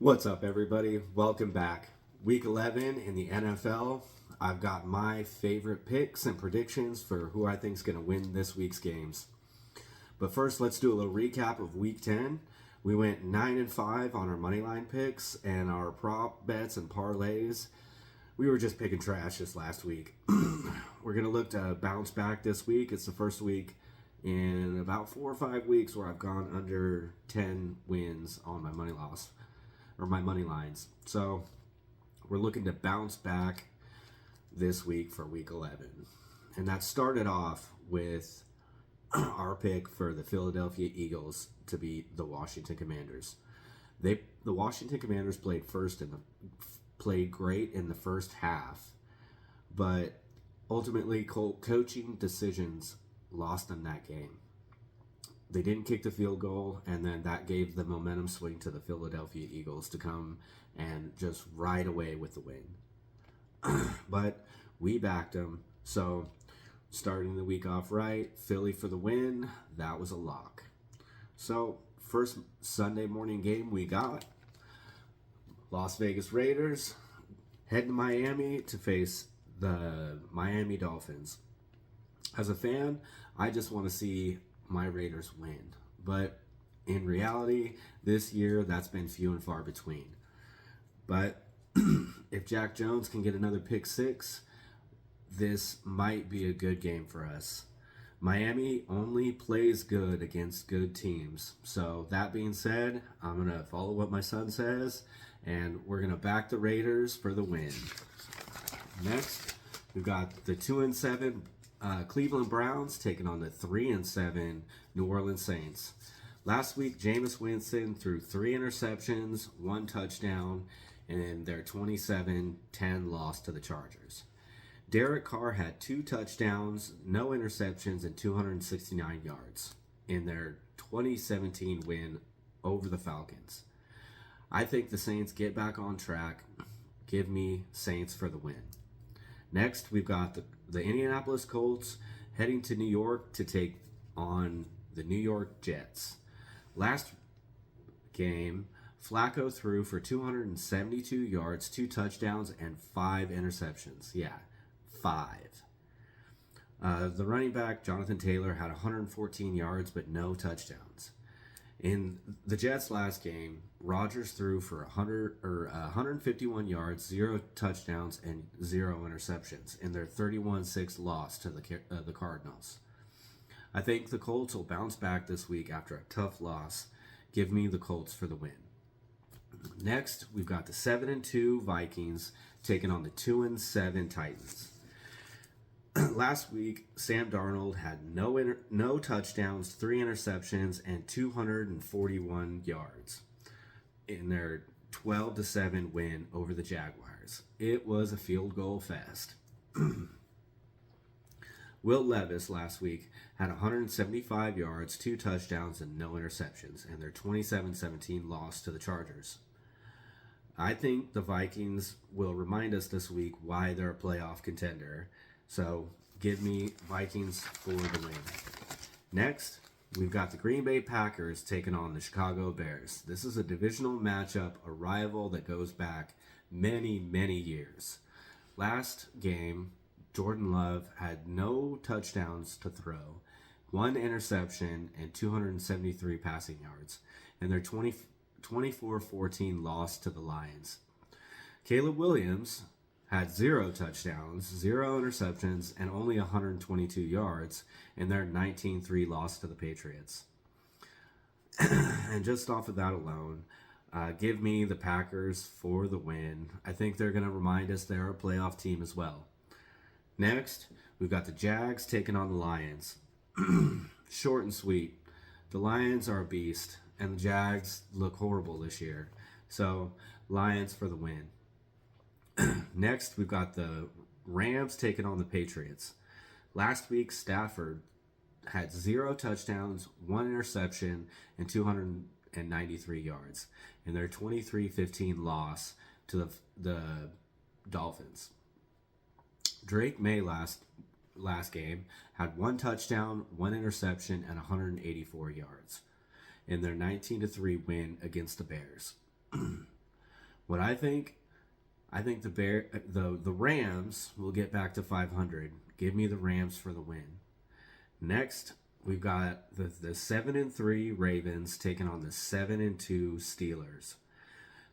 What's up, everybody? Welcome back. Week 11 in the NFL. I've got my favorite picks and predictions for who I think is going to win this week's games. But first, let's do a little recap of Week 10. We went 9-5 on our moneyline picks and our prop bets and parlays. We were just picking trash this last week. We're going to look to bounce back this week. It's the first week in about 4 or 5 weeks where I've gone under 10 wins on my money loss or my money lines. So we're looking to bounce back this week for week 11. And that started off with our pick for the Philadelphia Eagles to beat the Washington Commanders. The Washington Commanders played great in the first half, but ultimately coaching decisions lost them that game. They didn't kick the field goal, and then that gave the momentum swing to the Philadelphia Eagles to come and just ride away with the win. But we backed them, so starting the week off right, Philly for the win, that was a lock. So first Sunday morning game we got, Las Vegas Raiders head to Miami to face the Miami Dolphins. As a fan, I just want to see my Raiders win. But in reality, this year, that's been few and far between. But if Jack Jones can get another pick six, this might be a good game for us. Miami only plays good against good teams. So that being said, I'm going to follow what my son says, and we're going to back the Raiders for the win. Next, we've got the 2-7 Cleveland Browns taking on the 3-7 New Orleans Saints. Last week, Jameis Winston threw 3 interceptions, 1 touchdown, in their 27-10 loss to the Chargers. Derek Carr had 2 touchdowns, no interceptions, and 269 yards in their 2017 win over the Falcons. I think the Saints get back on track. Give me Saints for the win. Next, we've got the Indianapolis Colts heading to New York to take on the New York Jets. Last game, Flacco threw for 272 yards, 2 touchdowns, and 5 interceptions. Yeah, 5. The running back, Jonathan Taylor, had 114 yards but no touchdowns. In the Jets' last game, Rodgers threw for 151 yards, 0 touchdowns, and 0 interceptions in their 31-6 loss to the Cardinals. I think the Colts will bounce back this week after a tough loss. Give me the Colts for the win. Next, we've got the 7-2 Vikings taking on the 2-7 Titans. Last week, Sam Darnold had no touchdowns, 3 interceptions, and 241 yards in their 12-7 win over the Jaguars. It was a field goal fest. Will Levis last week had 175 yards, 2 touchdowns, and no interceptions in their 27-17 loss to the Chargers. I think the Vikings will remind us this week why they're a playoff contender. So give me Vikings for the win. Next, we've got the Green Bay Packers taking on the Chicago Bears. This is a divisional matchup, a rival that goes back many, many years. Last game, Jordan Love had no touchdowns to throw, 1 interception, and 273 passing yards in their 24-14 loss to the Lions. Caleb Williams had 0 touchdowns, 0 interceptions, and only 122 yards in their 19-3 loss to the Patriots. And just off of that alone, give me the Packers for the win. I think they're going to remind us they're a playoff team as well. Next, we've got the Jags taking on the Lions. Short and sweet. The Lions are a beast, and the Jags look horrible this year. So, Lions for the win. Next, we've got the Rams taking on the Patriots. Last week, Stafford had 0 touchdowns, 1 interception, and 293 yards in their 23-15 loss to the Dolphins. Drake May last game had 1 touchdown, 1 interception, and 184 yards in their 19-3 win against the Bears. What I think the Rams will get back to 500. Give me the Rams for the win. Next, we've got the 7-3 Ravens taking on the 7-2 Steelers.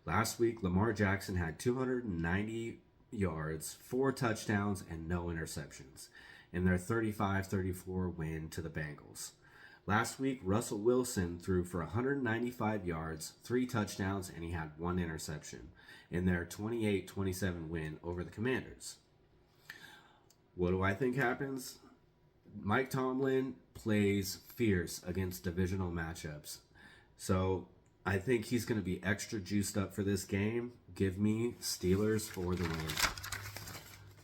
Last week, Lamar Jackson had 290 yards, 4 touchdowns, and no interceptions in their 35-34 win to the Bengals. Last week, Russell Wilson threw for 195 yards, 3 touchdowns, and he had 1 interception in their 28-27 win over the Commanders. What do I think happens? Mike Tomlin plays fierce against divisional matchups. So I think he's going to be extra juiced up for this game. Give me Steelers for the win.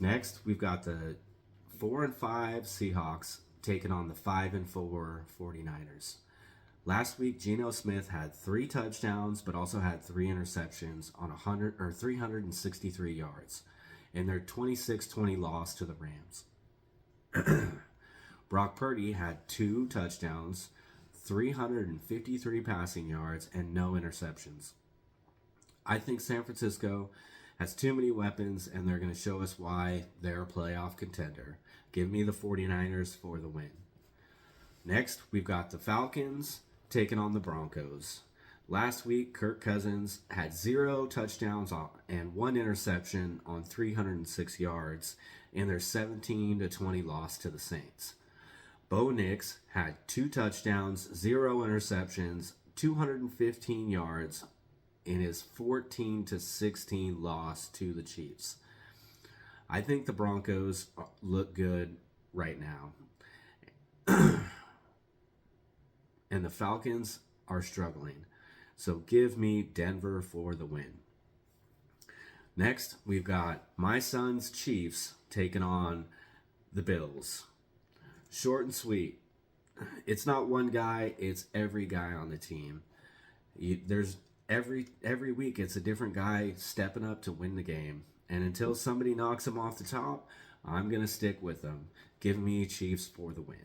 Next, we've got the 4-5 Seahawks taking on the 5-4 49ers. Last week, Geno Smith had 3 touchdowns, but also had 3 interceptions on 363 yards in their 26-20 loss to the Rams. Brock Purdy had 2 touchdowns, 353 passing yards, and no interceptions. I think San Francisco has too many weapons, and they're going to show us why they're a playoff contender. Give me the 49ers for the win. Next, we've got the Falcons taking on the Broncos. Last week, Kirk Cousins had 0 touchdowns and 1 interception on 306 yards in their 17-20 loss to the Saints. Bo Nix had 2 touchdowns, 0 interceptions, 215 yards in his 14-16 loss to the Chiefs. I think the Broncos look good right now. And the Falcons are struggling. So give me Denver for the win. Next, we've got my son's Chiefs taking on the Bills. Short and sweet. It's not one guy, it's every guy on the team. There's every week it's a different guy stepping up to win the game. And until somebody knocks him off the top, I'm going to stick with them. Give me Chiefs for the win.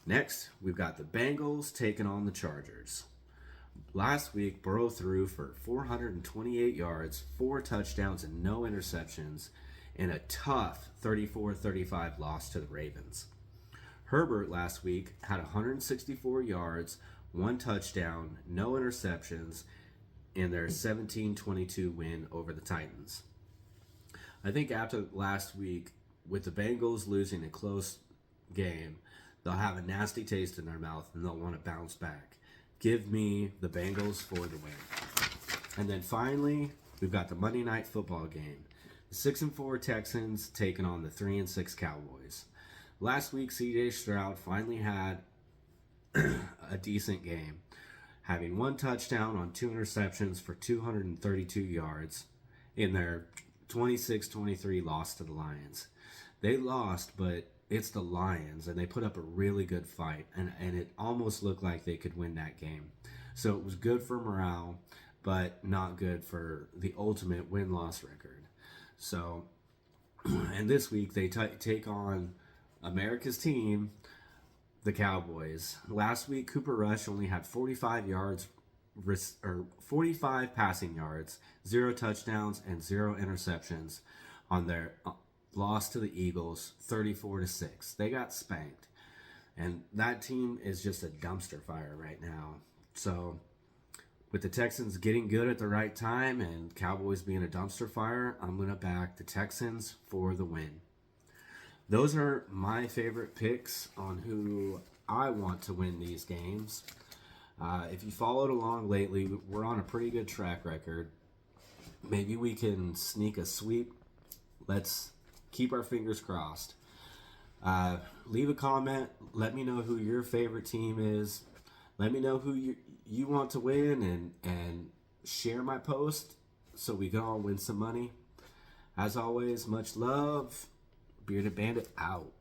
Next, we've got the Bengals taking on the Chargers. Last week, Burrow threw for 428 yards, 4 touchdowns, and no interceptions in a tough 34-35 loss to the Ravens. Herbert last week had 164 yards, 1 touchdown, no interceptions in their 17-22 win over the Titans. I think after last week, with the Bengals losing a close game, they'll have a nasty taste in their mouth and they'll want to bounce back. Give me the Bengals for the win. And then finally, we've got the Monday Night Football game. The 6-4 Texans taking on the 3-6 Cowboys. Last week, C.J. Stroud finally had a decent game, having 1 touchdown on 2 interceptions for 232 yards in their 26-23 loss to the Lions. They lost, but it's the Lions, and they put up a really good fight, and it almost looked like they could win that game. So it was good for morale, but not good for the ultimate win-loss record. So, and this week they take on America's team, the Cowboys. Last week, Cooper Rush only had 45 passing yards, 0 touchdowns, and 0 interceptions on their loss to the Eagles, 34-6. They got spanked. And that team is just a dumpster fire right now. So, with the Texans getting good at the right time and Cowboys being a dumpster fire, I'm going to back the Texans for the win. Those are my favorite picks on who I want to win these games. If you followed along lately, we're on a pretty good track record. Maybe we can sneak a sweep. Let's keep our fingers crossed. Leave a comment. Let me know who your favorite team is. Let me know who you want to win and share my post so we can all win some money. As always, much love. Bearded Bandit out.